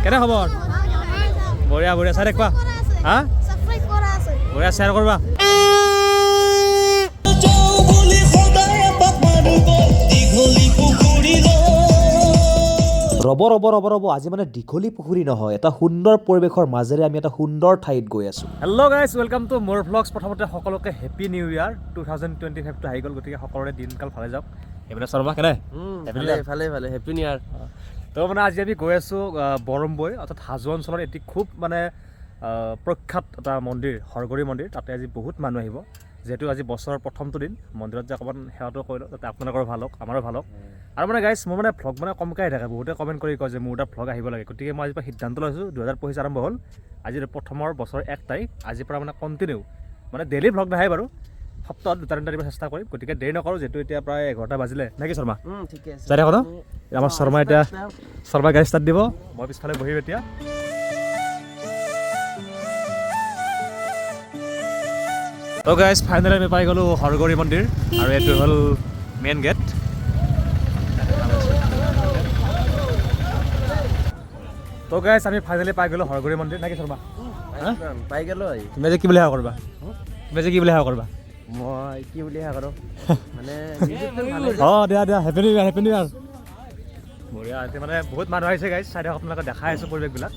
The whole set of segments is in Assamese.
কেনে খবৰ বঢ়িয়া বঢ়িয়া চাই দেখবা হা বঢ়িয়া শ্বেয়াৰ কৰবা ৰ'ব আজি মানে দীঘলী পুখুৰী নহয় এটা সুন্দৰ পৰিৱেশৰ মাজেৰে আমি এটা সুন্দৰ ঠাইত গৈ আছোঁ। হেল্ল' গাইজ ৱেলকাম টু মোৰ ভ্লগছ। প্ৰথমতে সকলোকে হেপী নিউ ইয়াৰ 2025টো আহি গ'ল, গতিকে সকলোৰে দিনকাল ভালে যাওক। এইবিলাক শৰ্মা কেনে ভালে হেপী নিউ ইয়াৰ। তো মানে আজি আমি গৈ আছোঁ বৰম্বৈ অৰ্থাৎ হাজো অঞ্চলৰ এটি খুব মানে প্ৰখ্যাত এটা মন্দিৰ হৰগৰি মন্দিৰ। তাতে আজি বহুত মানুহ আহিব, যিহেতু আজি বছৰৰ প্ৰথমটো দিন মন্দিৰত যে অকণমান সেৱাটো কৰিলোঁ, তাতে আপোনালোকৰ ভাল হওক আমাৰো ভাল হওক। আৰু মানে গাইজ মোৰ মানে ভ্লগ মানে কমকৈ আহি থাকে, বহুতে কমেণ্ট কৰি কয় যে মোৰ এটা ভ্লগ আহিব লাগে। গতিকে মই আজিৰ পৰা সিদ্ধান্ত লৈছোঁ 2025 আৰম্ভ হ'ল, আজিৰ প্ৰথমৰ বছৰ 1 তাৰিখ আজিৰ পৰা মানে কণ্টিনিউ মানে ডেইলি ভ্লগ নাহে বাৰু, সপ্তাহত 2-3টা দিব চেষ্টা কৰিম। গতিকে দেৰি নকৰোঁ, যিহেতু এতিয়া প্ৰায় 11টা বাজিলে নেকি শৰ্মা? ঠিকে আছে যাই থাকোঁ ন। আমাৰ শৰ্মা এতিয়া শৰ্মা গাড়ী ষ্টাৰ্ট দিব, মই পিছফালে বহিম এতিয়া। তো গাইজ ফাইনেলি আমি পাই গ'লোঁ হৰগৰি মন্দিৰ, আৰু এইটো হ'ল মেইন গেট। তো গাইজ আমি ফাইনেলি পাই গ'লোঁ হৰগৰি মন্দিৰ নেকি শৰ্মা? পাই গ'লো। তুমি আজি কি বুলি সেৱা কৰিবা? তুমি আজি কি বুলি সেৱা কৰিবা? মই কি বুলি সেৱা কৰোঁ মানে অঁ দিয়া হেপী নিউ ইয়াৰ, হেপী নিউ ইয়াৰ। বঢ়িয়া। এতিয়া মানে বহুত মানুহ আহিছে গাইজ, চাই দিয়ক আপোনালোকে দেখাই আছোঁ পৰিৱেশবিলাক।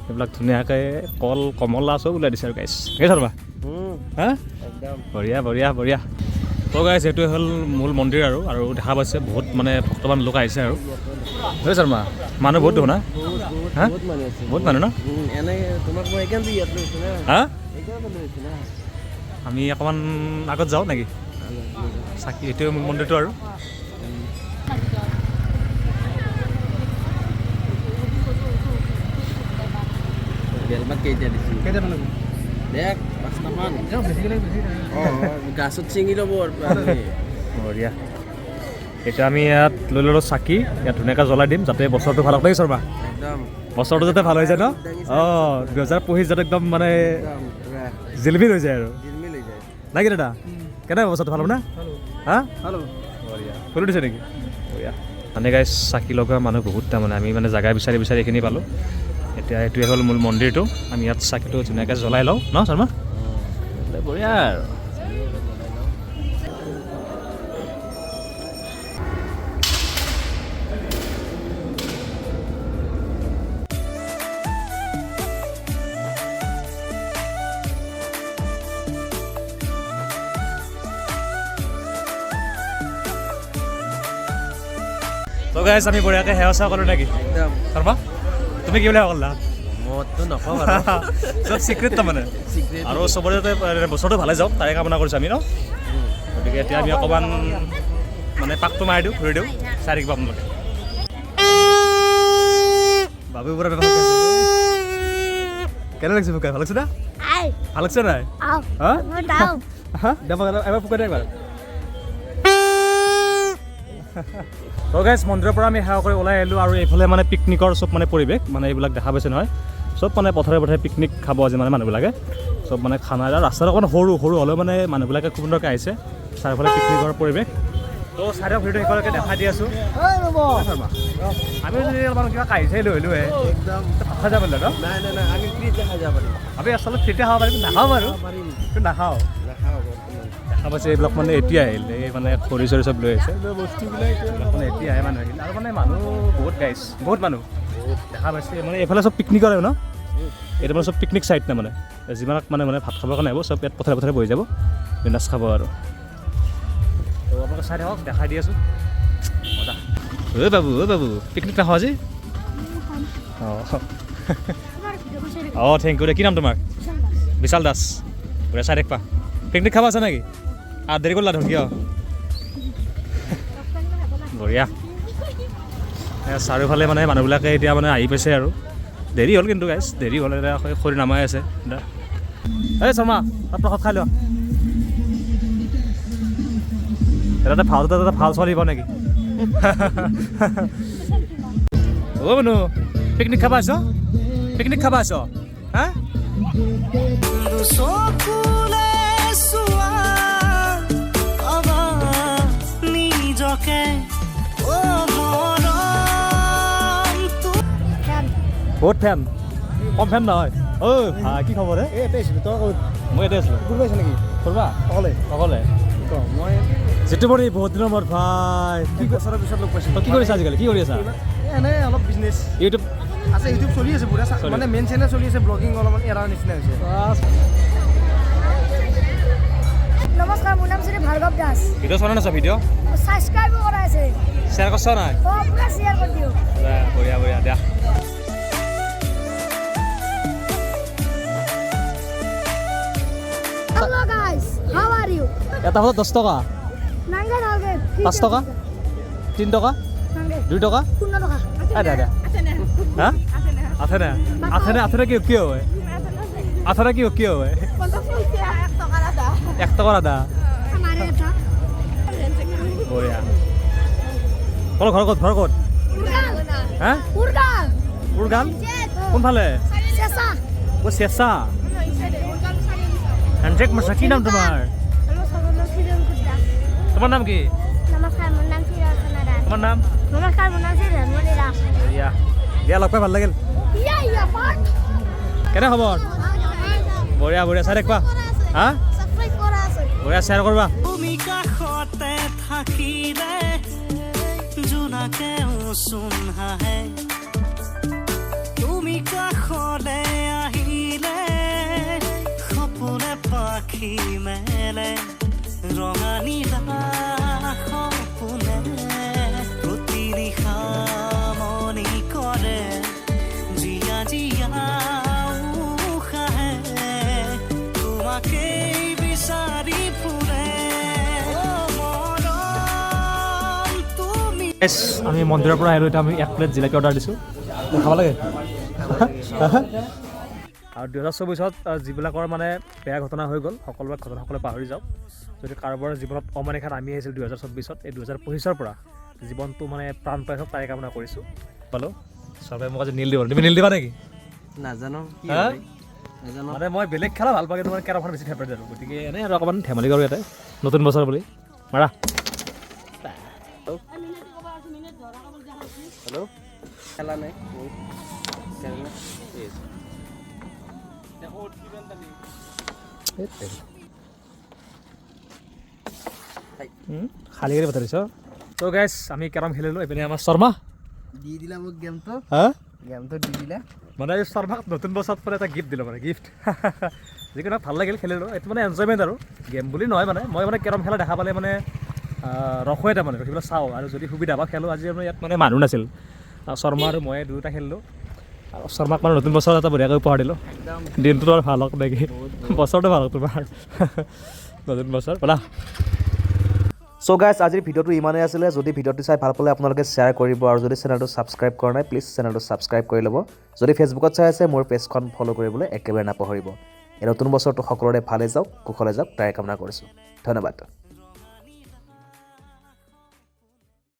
এইবিলাক ধুনীয়াকৈ কল কমলা চব ওলাই দিছে আৰু গাইজ এই শৰ্মা হা একদম বঢ়িয়া। তো গাইজ এইটোৱে হ'ল মূল মন্দিৰ আৰু দেখা পাইছে বহুত মানে ভক্তবান লোক আহিছে আৰু হয় শৰ্মা, মানুহ বহুত দেখোন না? হা বহুত মানুহ ন? এনে তোমাক মই এইকাৰণে ইয়াত লৈছোঁ না, হা এইকাৰণে লৈছোঁ না। আমি অকণমান আগত যাওঁ নেকি? চাকি এইটোৱে মূল মন্দিৰটো আৰু বেলপাত কেইটা দিছোঁ দেখ 5টামান গাছত ছিঙি ল'ব আৰু বঢ়িয়া। এতিয়া আমি ইয়াত লৈ ল'লোঁ চাকি, ইয়াত ধুনীয়াকৈ জ্বলাই দিম যাতে বছৰটো ভাল হওক দেই শৰ্মা। একদম বছৰটো যাতে ভাল হৈ যায় ন? অঁ 2025 যাতে একদম মানে জিলমিল হৈ যায় আৰু জিলমিল হৈ যায় নাই কি দাদা? কেনে বছৰটো ভাল হ'ব না? হা হেল্ল' বঢ়িয়া। ফুলি দিছে নেকি? বঢ়িয়া। মানে গাইজ চাকি লগা মানুহ বহুত, তাৰমানে আমি মানে জেগা বিচাৰি এইখিনি পালোঁ। এতিয়া এইটোৱে হ'ল মূল মন্দিৰটো, আমি ইয়াত চাকিটো ধুনীয়াকৈ জ্বলাই লওঁ ন শৰ্মা? বঢ়িয়া আৰু তো গাইজ আমি বঢ়িয়াকৈ সেৱা চেৱা কৰোঁ নেকি একদম। শৰ্মা তুমি কি বুলি সেৱা কৰিলা? মইতো নকওঁ আৰু চব চিক্ৰেট তাৰমানে, চিক্ৰেট আৰু চবৰে যাতে বছৰটো ভালে যাওক তাৰে কামনা কৰিছোঁ আমি ন। গতিকে এতিয়া আমি অকণমান মানে পাকটো মাৰি দিওঁ, ঘূৰি দিওঁ, চাই থাকিব আপোনালোকে। বাবু পুৰা কেনে লাগিছে ফুকাই? ভাল লাগিছে না? ভাল লাগিছে নাই? এবাৰ ফুকাই দিয়া একবাৰ। তো গাইজ মন্দিৰৰ পৰা আমি সেৱা কৰি ওলাই আহিলোঁ, আৰু এইফালে মানে পিকনিকৰ চব মানে পৰিৱেশ, মানে এইবিলাক দেখা পাইছে নহয়, চব মানে পথাৰে পিকনিক খাব আজি মানে মানুহবিলাকে, চব মানে খানা। আৰু ৰাস্তাটো অকণ সৰু হ'লেও মানে মানুহবিলাকে খুব সুন্দৰকৈ আহিছে, চাৰিওফালে পিকনিকৰ পৰিৱেশ। তো চাইডৰ ভিডিঅ'টো সেইফালকে দেখাই দি আছোঁ। আমি যদি অলপমান কিবা কাঢ়ি চাই লৈ আহিলোঁ একদম ভাত খাই যাব ন? নাই আমি ফ্ৰীতে খাই যাব পাৰিম। আমি আচলতে ফ্ৰীতে খাব পাৰিম, নাখাওঁ বাৰু, কিন্তু নাখাওঁ। দেখা পাইছে এইবিলাক মানে এতিয়া আহিল, এই মানে খৰি চৰি চব লৈ আহিছে বস্তুবিলাক, মানে এতিয়া আহে মানুহ আহিল। আৰু মানে মানুহ বহুত গাইছ, বহুত মানুহ দেখা পাইছে। মানে এইফালে চব পিকনিকৰ ন, এইটো মানে চব পিকনিক চাইট না, মানে যিমান মানে ভাত খাবৰ কাৰণে আহিব চব ইয়াত পথাৰে বহি যাব, বিন্দাছ খাব আৰু। তো আপোনালোকে চাই থাকক, দেখাই দি আছোঁ মজা। বাবু পিকনিক নাখাওঁ আজি? অঁ থেংক ইউ দে। কি নাম তোমাৰ? বিশাল দাস। বোলে চাই দেখবা পিকনিক খাব আছে নেকি? আৰু দেৰি কৰিলা দেখোন কিয়? বঢ়িয়া। চাৰিওফালে মানে মানুহবিলাকে এতিয়া মানে আহি পাইছে, আৰু দেৰি হ'ল কিন্তু গাইজ, দেৰি হ'লে এতিয়া খৰি নামাই আছে। এই শৰ্মা তাত প্ৰসাদ খাই লোৱা। তাতে ভাল ছোৱালী দিব নেকি? অ' মানুহ পিকনিক খাব আছ? পিকনিক খাব আছ? হা বহুত ফেন কম ফেন নহয় ঐ ভাই কি খবৰ এই এতে আছিলোঁ তই ক'ত মই ইয়াতে আছিলোঁ ফুৰিব আহিছ নেকি কৰবা অকলে অকলে মই যিটো মোৰ বহুত দিনৰ মূৰত ভাই কি বছৰৰ পিছত লগ পাইছোঁ তই কি কৰিছা আজিকালি কি কৰি আছা এনেই অলপ বিজনেছ ইউটিউব আছে ইউটিউব চলি আছে পুৰা চলি মানে মেইন চেনেল চলি আছে ব্লগিং অলপমান এৰাৰ নিচিনা হৈছে নমস্কাৰ মোৰ নাম শ্ৰী ভাৰ্গৱ দাস ভিডিঅ' চোৱা নাছা ভিডিঅ' ছাবস্ক্ৰাইবো কৰা আছে শ্বেয়াৰ কৰছ নাই পুৰা শ্বেয়াৰ কৰি দিওঁ বঢ়িয়া বঢ়িয়া দিয়া hello' guys how are you এটা হলত 10 টকা নাংগে নাংগে 5 টকা 3 টকা নাংগে 2 টকা 15 টকা দে দে হা আথেনে কি হয় আথেনে কি হয় 1 টকা দাদা আমাৰে এটা বঢ়িয়া ঘৰ ক'ত হা উৰগাল উৰগান কোনফালে চেঁচা অ চেঁচা হেণ্ড্ৰেক মাছা কি নাম তোমাৰ তোমাৰ নাম কি নমস্কাৰ মোৰ নাম শ্ৰী ৰচনা দাস তোমাৰ নাম নমস্কাৰ মোৰ নাম শ্ৰী ৰণমণি দাস দিয়া দিয়া লগ পাই ভাল লাগিল ইয়া পাৰ্ট কেনে খবৰ বঢ়িয়া বঢ়িয়া চাই দেখবা হা ছাবস্ক্ৰাইব কৰা আছে বঢ়িয়া শ্বেয়াৰ কৰবা তুমি কাষতে থাকিলে জোনাকে উচোন হাঁহে তুমি কাষলে আহিলে সপোনে পাখি মেলে ৰঙা নীলা সপোনে প্ৰতি নিশা মনি কৰে জীয়া জীয়া উশাহে তোমাকেই বিচাৰি ফুৰে আমি মন্দিৰৰ পৰা আহিলোঁ এতিয়া আমি 1 প্লেট জিলাপি অৰ্ডাৰ দিছোঁ খাব লাগে আৰু 2024ত যিবিলাকৰ মানে বেয়া ঘটনা হৈ গ'ল সকলোবিলাক ঘটনাসকলে পাহৰি যাওক যদি কাৰোবাৰ জীৱনত অমানিশা নামি আহিছিল 2024ত এই 2025ৰ পৰা জীৱনটো মানে প্ৰাণ পাই হওক তাৰে কামনা কৰিছোঁ পালো চৰকাৰে মোক আজি নীল দিব তুমি নীল দিবা নেকি নাজানো কি হা? হয় নাজানো মানে মই বেলেগ খেলা ভাল পাওঁ কিন্তু মানে কেৰমখন বেছি ফেভাৰেট আৰু গতিকে এনেই আৰু অকণমান ধেমালি কৰোঁ ইয়াতে নতুন বছৰ বুলি মাৰা হেল্ল' খেলা নাই খেলা নাই খালী কৰি পঠাই দিছ ত' গাইজ আমি কেৰম খেলিলোঁ এইপিনে আমাৰ শৰ্মা দি দিলা মোক গেমটো হা গেমটো দি দিলা মানে এই শৰ্মাক নতুন বছৰত মানে এটা গিফ্ট দিলোঁ মানে গিফ্ট যিকোনো ভাল লাগিল খেলিলোঁ এইটো মানে এনজয়মেণ্ট আৰু গেম বুলি নহয় মানে মই মানে কেৰম খেলা দেখা পালে মানে ৰখোঁ এটা মানে ৰখিবলৈ চাওঁ আৰু যদি সুবিধা পাওঁ খেলোঁ আজি আমাৰ ইয়াত মানে মানুহ নাছিল শৰ্মা আৰু মই দুয়োটা খেলিলোঁ আৰু শৰ্মাক মানে নতুন বছৰত এটা বঢ়িয়াকৈ উপহাৰ দিলোঁ দিনটোতো আৰু ভাল হওক নেকি বছৰটো ভাল হওক তোমাৰ নতুন বছৰ ব'লা চ' গাইজ আজিৰ ভিডিঅ'টো ইমানেই আছিলে যদি ভিডিঅ'টো চাই ভাল পালে আপোনালোকে শ্বেয়াৰ কৰিব আৰু যদি চেনেলটো ছাবস্ক্ৰাইব কৰা নাই প্লিজ চেনেলটো ছাবস্ক্ৰাইব কৰি ল'ব যদি ফেচবুকত চাই আছে মোৰ পেজখন ফ'ল' কৰিবলৈ একেবাৰে নাপাহৰিব এই নতুন বছৰটো সকলোৰে ভালে যাওক কুশলে যাওক তাৰে কামনা কৰিছোঁ ধন্যবাদ